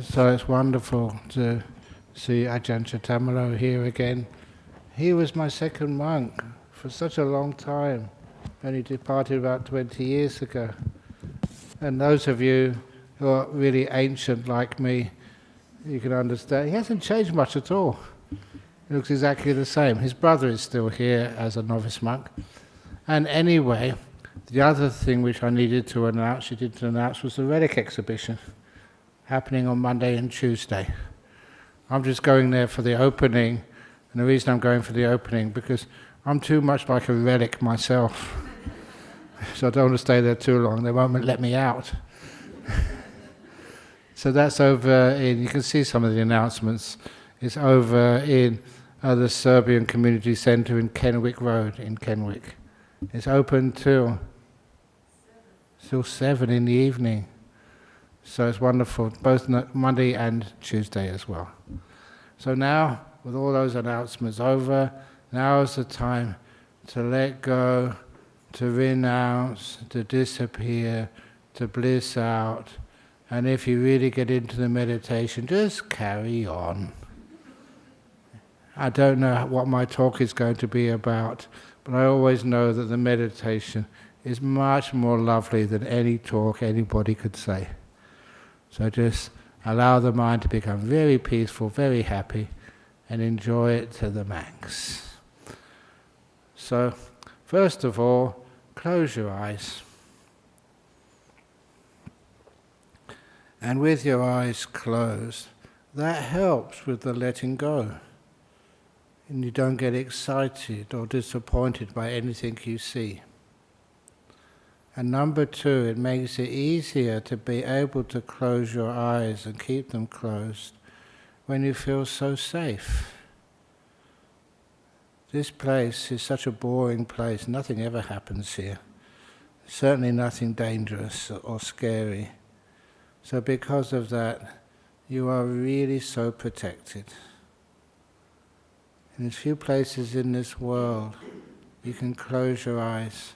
So it's wonderful to see Ajahn Chatamalo here again. He was my second monk for such a long time, and he departed about 20 years ago. And those of you who are really ancient like me, you can understand, he hasn't changed much at all. He looks exactly the same. His brother is still here as a novice monk. And anyway, the other thing which I needed to announce, was the relic exhibition, happening on Monday and Tuesday. I'm just going there for the opening, and the reason I'm going for the opening, because I'm too much like a relic myself. So I don't want to stay there too long, they won't let me out. So that's over in, you can see some of the announcements, it's over in the Serbian Community Centre in Kenwick Road in Kenwick. It's open till 7 in the evening. So it's wonderful, both Monday and Tuesday as well. So now, with all those announcements over, now is the time to let go, to renounce, to disappear, to bliss out. And if you really get into the meditation, just carry on. I don't know what my talk is going to be about, but I always know that the meditation is much more lovely than any talk anybody could say. So just allow the mind to become very peaceful, very happy, and enjoy it to the max. So, first of all, close your eyes. And with your eyes closed, that helps with the letting go. And you don't get excited or disappointed by anything you see. And number two, it makes it easier to be able to close your eyes and keep them closed when you feel so safe. This place is such a boring place, nothing ever happens here. Certainly nothing dangerous or scary. So because of that, you are really so protected. In there's few places in this world you can close your eyes,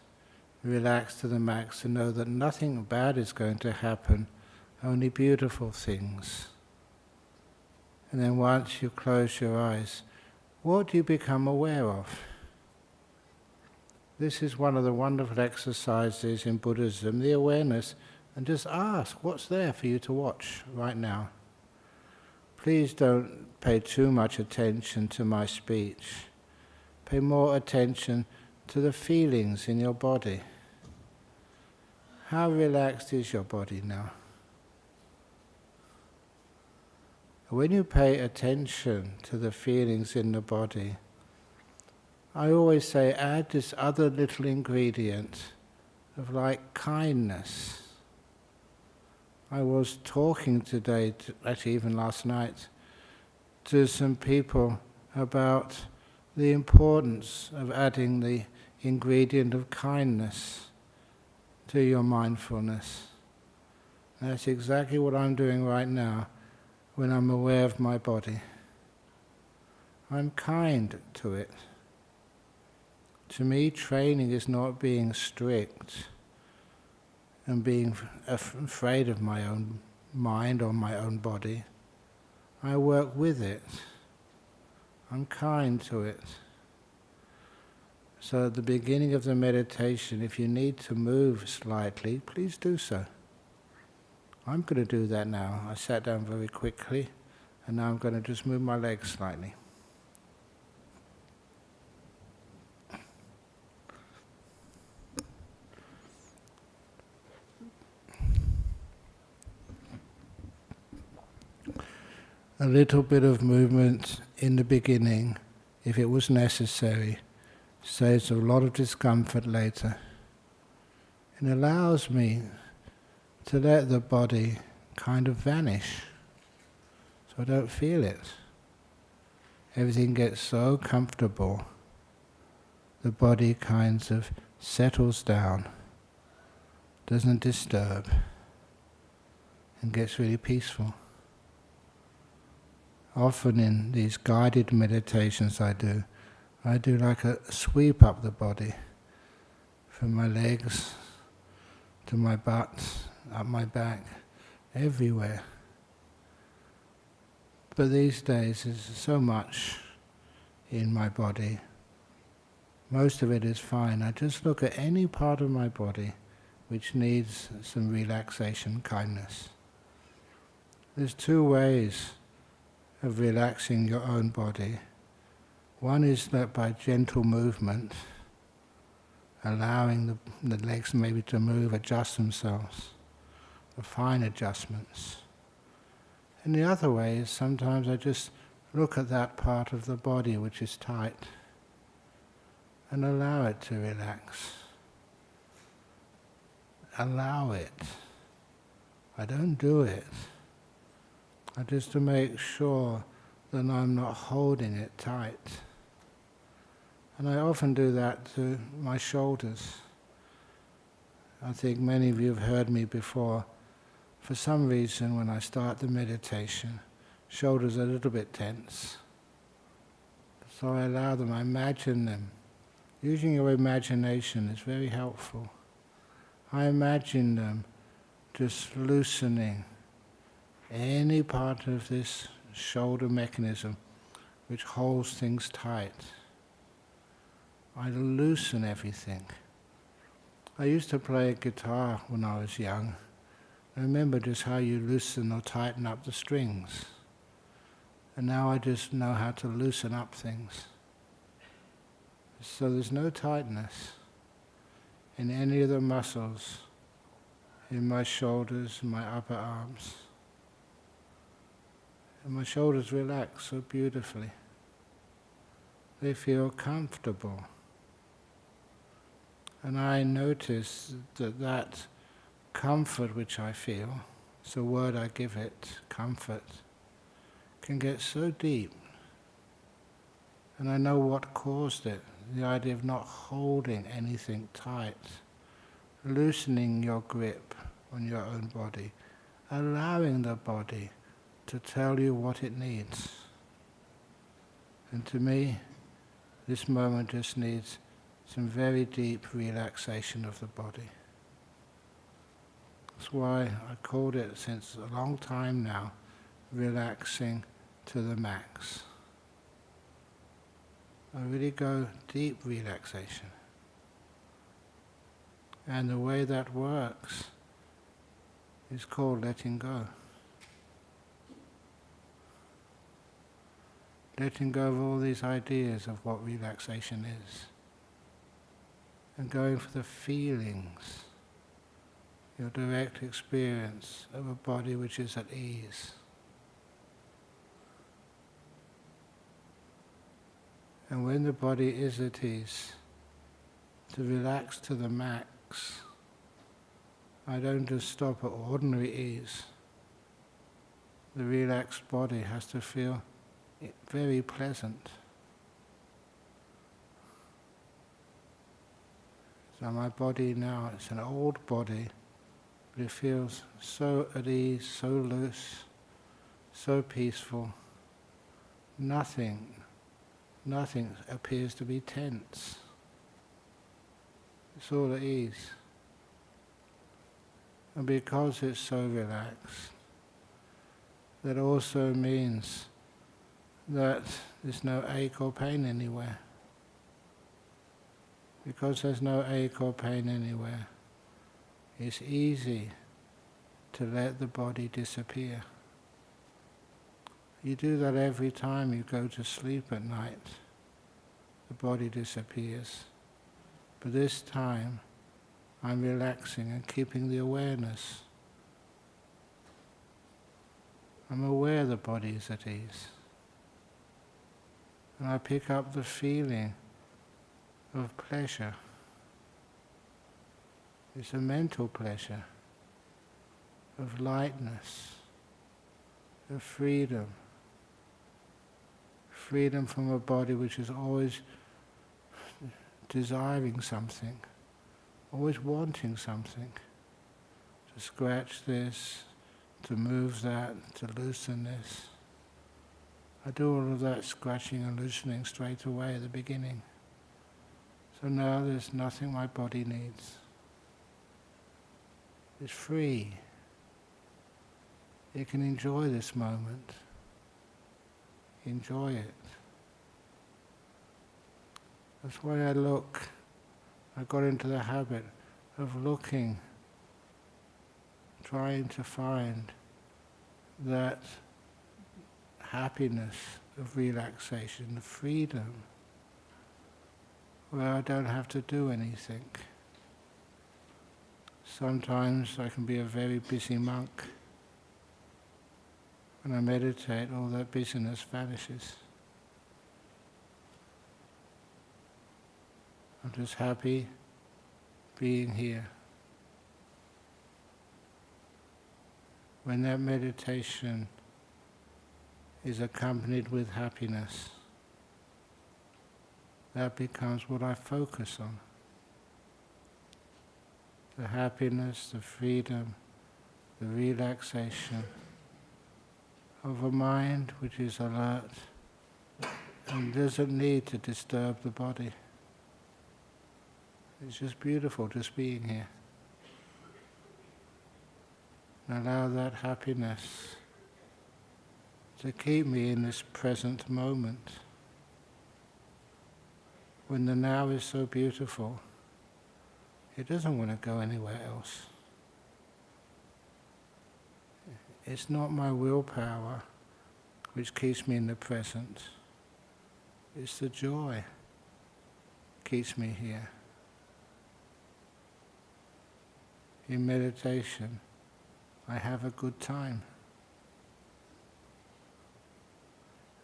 relax to the max, and know that nothing bad is going to happen, only beautiful things. And then once you close your eyes, what do you become aware of? This is one of the wonderful exercises in Buddhism, the awareness, and just ask, what's there for you to watch right now? Please don't pay too much attention to my speech. Pay more attention to the feelings in your body. How relaxed is your body now? When you pay attention to the feelings in the body, I always say add this other little ingredient of like kindness. I was talking today, actually even last night, to some people about the importance of adding the ingredient of kindness to your mindfulness. And that's exactly what I'm doing right now when I'm aware of my body. I'm kind to it. To me, training is not being strict and being afraid of my own mind or my own body. I work with it. I'm kind to it. So at the beginning of the meditation, if you need to move slightly, please do so. I'm going to do that now. I sat down very quickly, and now I'm going to just move my legs slightly. A little bit of movement in the beginning, if it was necessary, saves a lot of discomfort later. It allows me to let the body kind of vanish, so I don't feel it. Everything gets so comfortable, the body kind of settles down, doesn't disturb, and gets really peaceful. Often in these guided meditations I do like a sweep up the body, from my legs to my butt, up my back, everywhere. But these days there's so much in my body. Most of it is fine. I just look at any part of my body which needs some relaxation, kindness. There's two ways of relaxing your own body. One is that by gentle movement, allowing the legs maybe to move, adjust themselves, the fine adjustments. And the other way is sometimes I just look at that part of the body which is tight and allow it to relax. Allow it. I don't do it. I just to make sure that I'm not holding it tight. And I often do that to my shoulders. I think many of you have heard me before. For some reason, when I start the meditation, shoulders are a little bit tense. So I allow them, I imagine them. Using your imagination is very helpful. I imagine them just loosening any part of this shoulder mechanism which holds things tight. I loosen everything. I used to play guitar when I was young. I remember just how you loosen or tighten up the strings. And now I just know how to loosen up things. So there's no tightness in any of the muscles in my shoulders, my upper arms. And my shoulders relax so beautifully. They feel comfortable. And I notice that comfort which I feel, it's the word I give it, comfort, can get so deep. And I know what caused it, the idea of not holding anything tight, loosening your grip on your own body, allowing the body to tell you what it needs. And to me, this moment just needs some very deep relaxation of the body. That's why I called it, since a long time now, relaxing to the max. I really go deep relaxation. And the way that works is called letting go. Letting go of all these ideas of what relaxation is. And going for the feelings, your direct experience of a body which is at ease. And when the body is at ease, to relax to the max, I don't just stop at ordinary ease. The relaxed body has to feel very pleasant. So my body now, it's an old body, but it feels so at ease, so loose, so peaceful. Nothing appears to be tense. It's all at ease. And because it's so relaxed, that also means that there's no ache or pain anywhere. Because there's no ache or pain anywhere, it's easy to let the body disappear. You do that every time you go to sleep at night. The body disappears. But this time, I'm relaxing and keeping the awareness. I'm aware the body is at ease. And I pick up the feeling of pleasure. It's a mental pleasure, of lightness, of freedom. Freedom from a body which is always desiring something, always wanting something. To scratch this, to move that, to loosen this. I do all of that scratching and loosening straight away at the beginning. So now there's nothing my body needs. It's free. It can enjoy this moment. enjoy it. That's why I got into the habit of looking, trying to find that happiness of relaxation, the freedom, where I don't have to do anything. Sometimes I can be a very busy monk. When I meditate, all that busyness vanishes. I'm just happy being here. When that meditation is accompanied with happiness, that becomes what I focus on. The happiness, the freedom, the relaxation of a mind which is alert and doesn't need to disturb the body. It's just beautiful just being here. And allow that happiness to keep me in this present moment. When the now is so beautiful, it doesn't want to go anywhere else. It's not my willpower which keeps me in the present. It's the joy keeps me here. In meditation, I have a good time.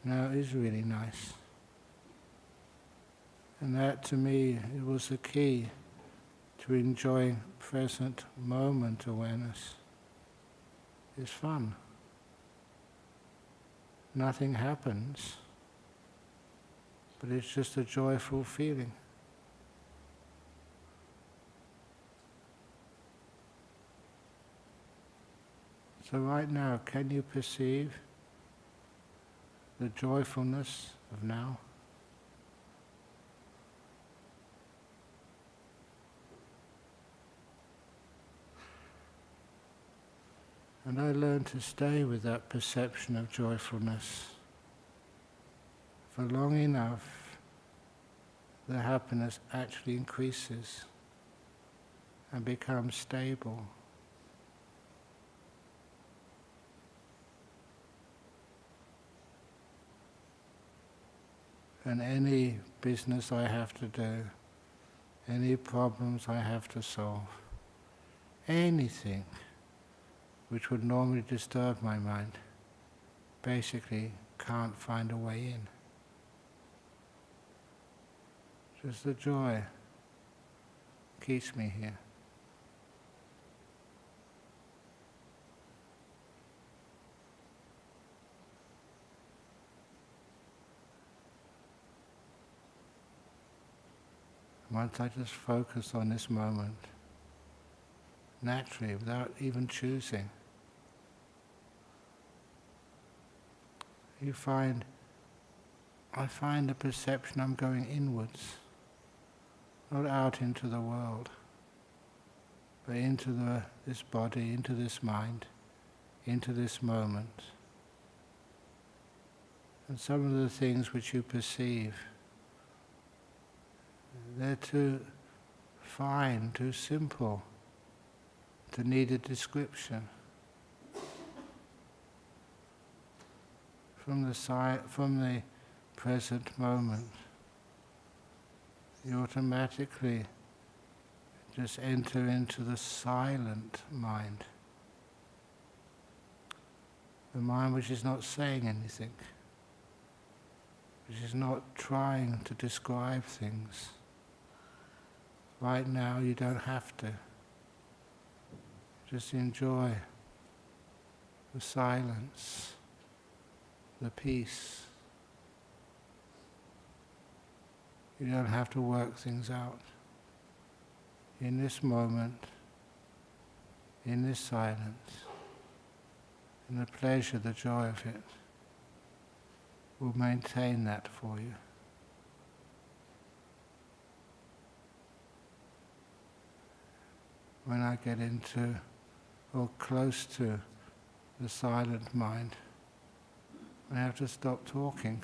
Now it is really nice. And that to me, it was the key to enjoying present moment awareness. It's fun. Nothing happens, but it's just a joyful feeling. So right now, can you perceive the joyfulness of now? And I learned to stay with that perception of joyfulness. For long enough, the happiness actually increases and becomes stable. And any business I have to do, any problems I have to solve, anything which would normally disturb my mind, basically can't find a way in. Just the joy keeps me here. Once I just focus on this moment, naturally, without even choosing, I find the perception I'm going inwards, not out into the world, but into this body, into this mind, into this moment. And some of the things which you perceive, they're too fine, too simple to need a description. From the present moment, you automatically just enter into the silent mind. The mind which is not saying anything, which is not trying to describe things. Right now you don't have to. Just enjoy the silence, the peace. You don't have to work things out. In this moment, in this silence, in the pleasure, the joy of it, will maintain that for you. When I get into or close to the silent mind, I have to stop talking.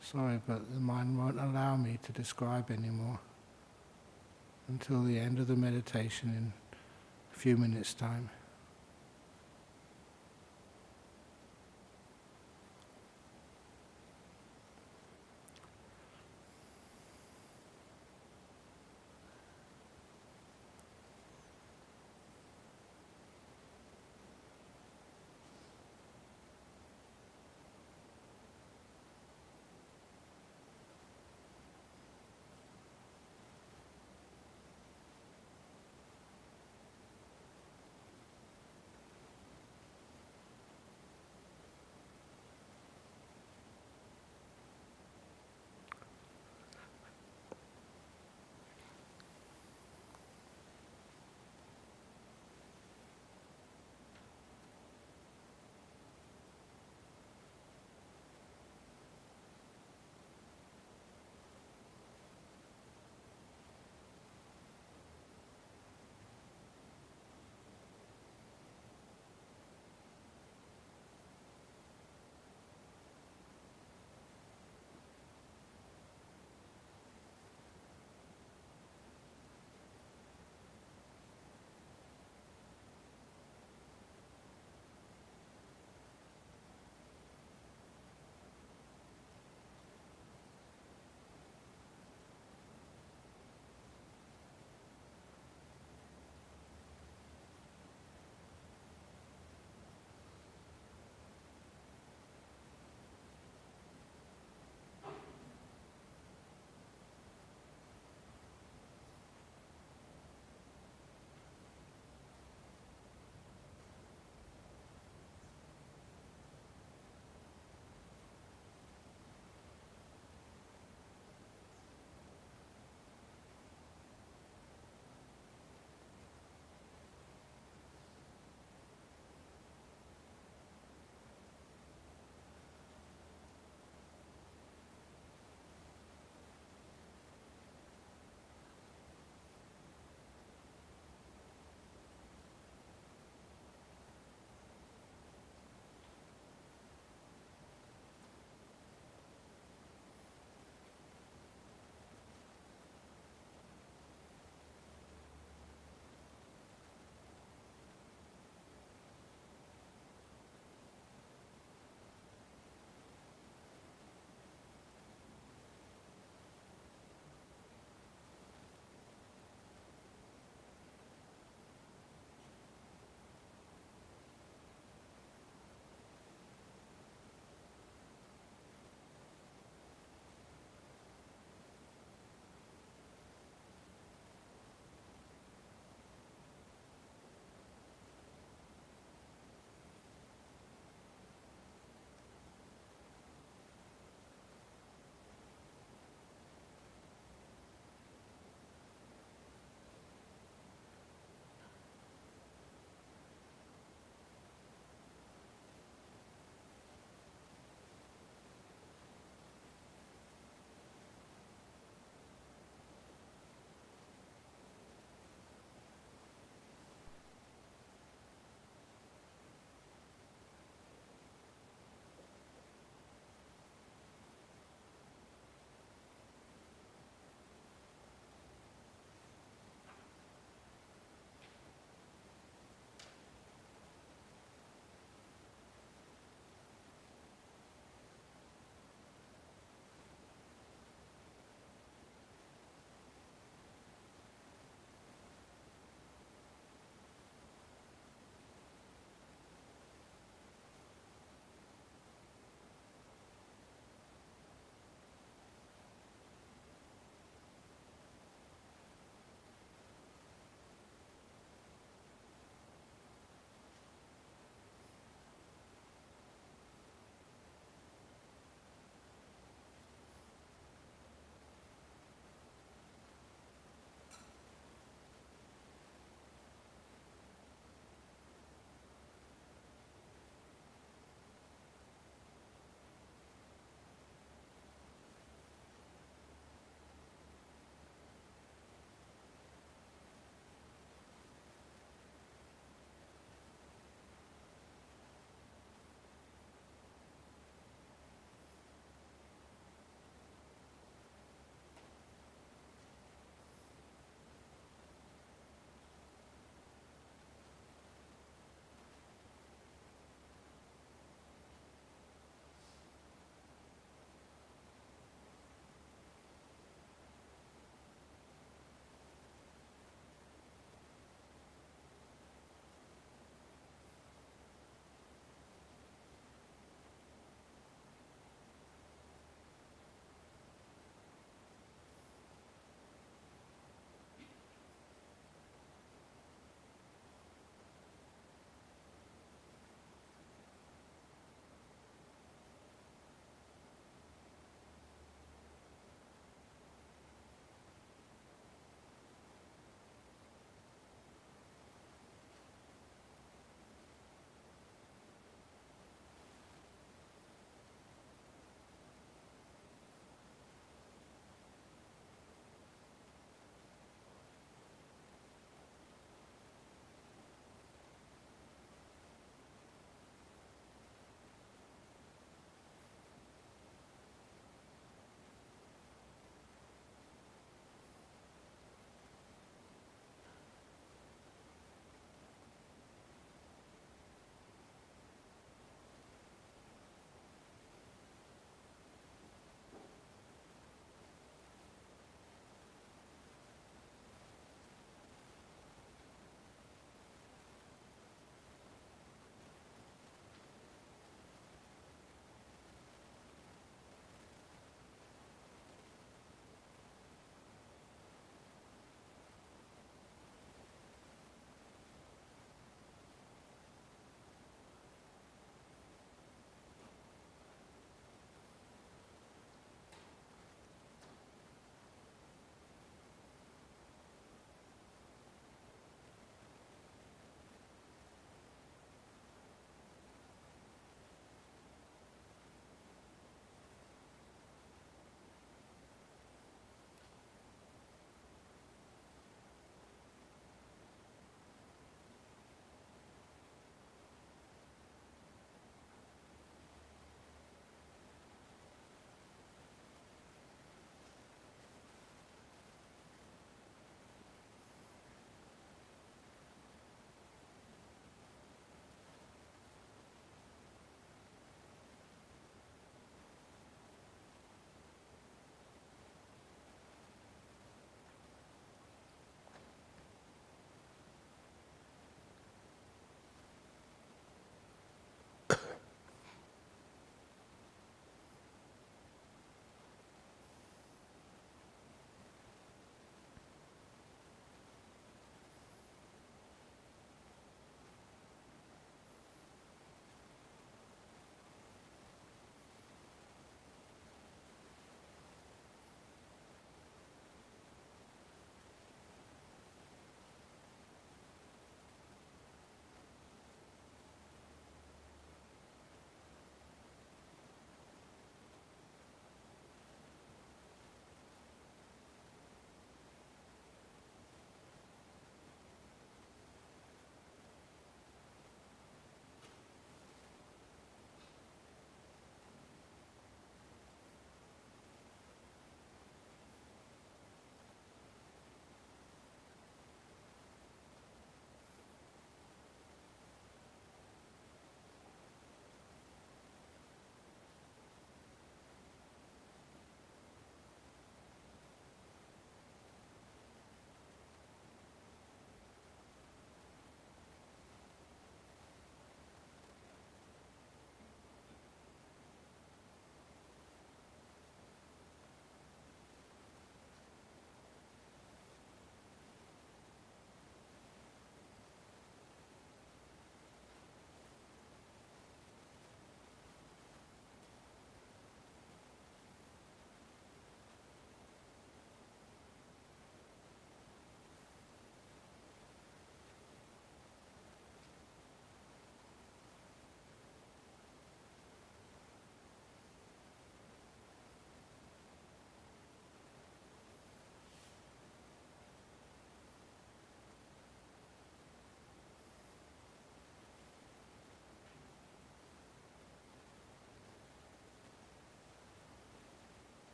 Sorry, but the mind won't allow me to describe anymore until the end of the meditation in a few minutes' time.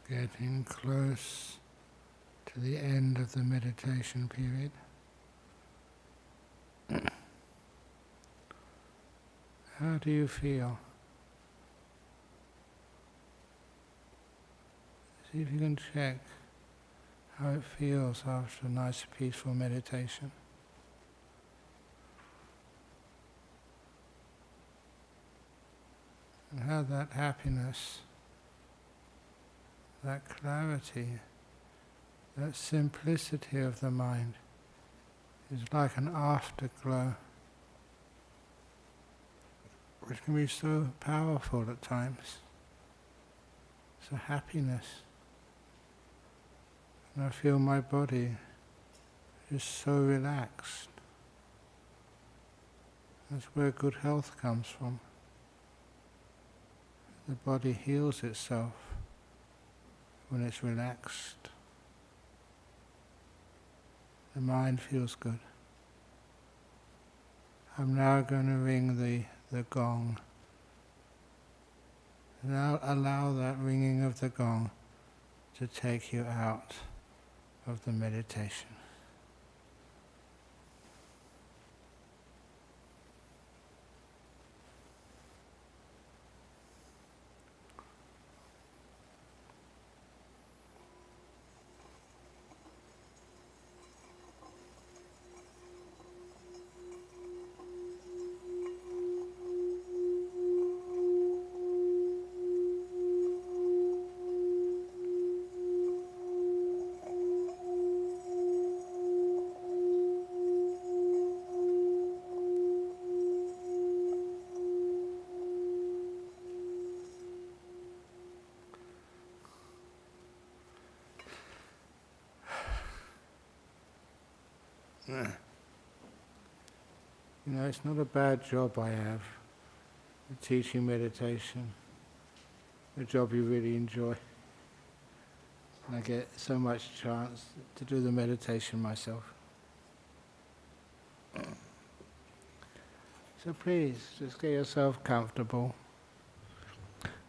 Getting close to the end of the meditation period. How do you feel? See if you can check how it feels after a nice peaceful meditation. And how that happiness, that clarity, that simplicity of the mind is like an afterglow, which can be so powerful at times. It's a happiness. And I feel my body is so relaxed. That's where good health comes from. The body heals itself when it's relaxed. The mind feels good. I'm now going to ring the gong. Now allow that ringing of the gong to take you out of the meditation. You know, it's not a bad job I have, teaching meditation, a job you really enjoy. And I get so much chance to do the meditation myself. So please, just get yourself comfortable.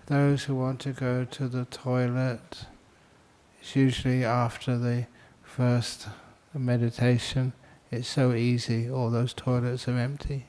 Those who want to go to the toilet, it's usually after the first meditation. It's so easy, all those toilets are empty.